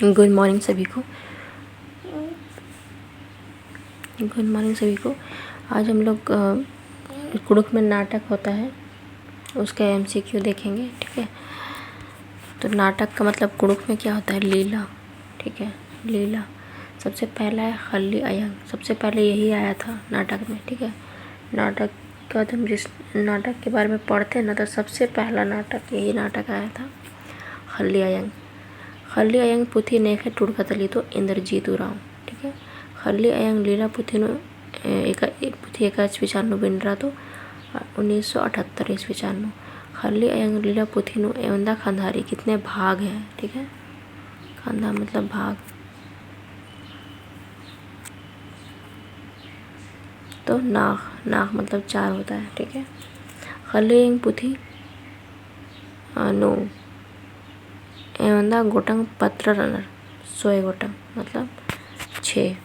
Good morning सभी को। Good morning सभी को। आज हम लोग कुड़ुख में नाटक होता है उसका एमसीक्यू देखेंगे। ठीक है, तो नाटक का मतलब कुड़ुख में क्या होता है? लीला। ठीक है, लीला। सबसे पहला है खल्ली अयंग। सबसे पहले यही आया था नाटक में। ठीक है, नाटक का हम जिस नाटक के बारे में पढ़ते हैं ना, तो सबसे पहला नाटक यही नाटक आया था, खल्ली अयंग। खल्ली अयंग पुथी नेखे टुड़कतली तो इंद्रजीत उराव। ठीक है, खल्ली अयंग लीला पुथी पुथी एका ईस्वी चारनु बिंडरा तो 1978 ईस्वी चारनु। खल्ली अयंग लीला पुथी नु एवंदा खंधारी कितने भाग हैं? ठीक है, खंधा मतलब भाग, तो नाग, नाग मतलब 4 होता है। ठीक है, खल्ली अयंग पुथी नो एवंदा गोटंग पत्र रनर 100 गोटंग मतलब 6।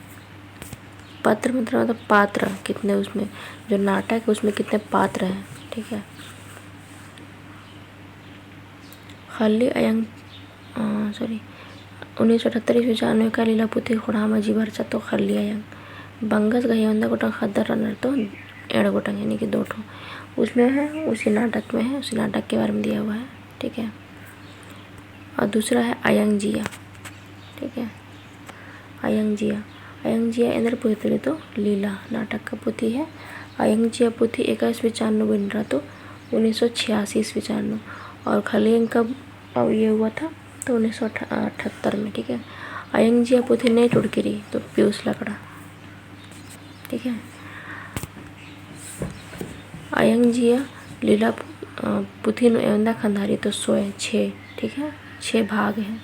पत्र मतलब पात्र, कितने उसमें जो नाटक है उसमें कितने पात्र हैं। ठीक है, खल्ली अयंग 1978 ईस्वी चारनु का लीला पुथी खुड़ामा जी भरचा तो खल्ली अयंग बंगस गहियंदा गोटंग खद्दर रनर तो 1 गोटंग यानी कि 2 ठो उसमें है, उसी नाटक में है, उसी नाटक के बारे में दिया हुआ है। ठीक है, और दूसरा है अयंग जिया। ठीक है, अयंग जिया। अयंग जिया इंद्र पुथी तो लीला नाटक का पुथी है। अयंग जिया पुथी 21वीं चारनु बिंडरा तो 1986 ईस्वी चारनु। और खल्ली अयंग कब ये हुआ था? तो 1978 में। ठीक है, अयंग जिया पुथी नहीं टुड़किरी तो पीयूष लकड़ा। ठीक है, अयंग जिया लीला पुथी नु एवंदा खंधारी तो 6। ठीक है, 6 भाग हैं।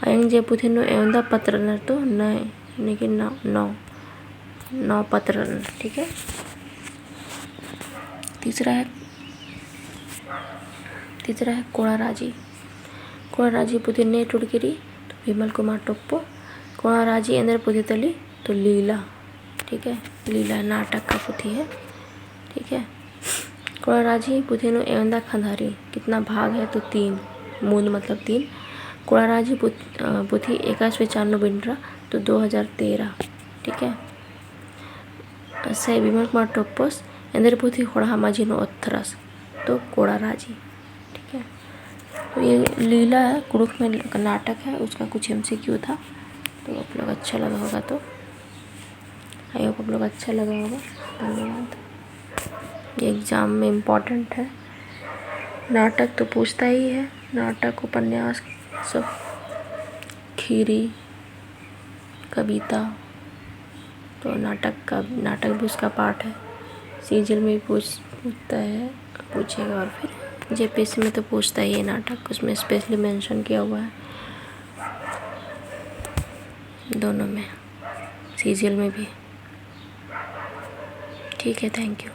अयंग जिया पुथी नु एवंदा पत्र रनर तो 9 यानी कि 9 पत्र रनर। ठीक है, तीसरा है कोड़ाराजी। कोड़ाराजी पुथी ने टुड़किरी तो विमल कुमार टोप्पो। कोड़ाराजी इंद्र पुथी तली तो लीला। ठीक है, लीला नाटक का पुथी है। ठीक है, कोड़ाराजी पुथी नु एवंदा खंधारी कितना भाग है? तो 3। मूंद मतलब 3। कोड़ाराजी पुथी 21वीं चारनु बिंडरा तो 2013। ठीक है, से विमल कुमार टोप्पोस इंद्र पुथी खुड़ामा जी नो उत्थरस तो कोड़ाराजी। ठीक है, तो ये लीला है, कुड़ुख में नाटक है, उसका कुछ एमसीक्यू था। तो आप लोग अच्छा लगा होगा, तो आई होप आप लोग अच्छा लगा होगा। धन्यवाद। ये एग्ज़ाम में इम्पॉर्टेंट है। नाटक तो पूछता ही है, नाटक उपन्यास सब, खीरी कविता, तो नाटक भी उसका पार्ट है। सीजीएल में भी पूछता है, पूछेगा। और फिर जेपीएससी में तो पूछता ही है नाटक, उसमें स्पेशली मेंशन किया हुआ है दोनों में, सीजीएल में भी। ठीक है, थैंक यू।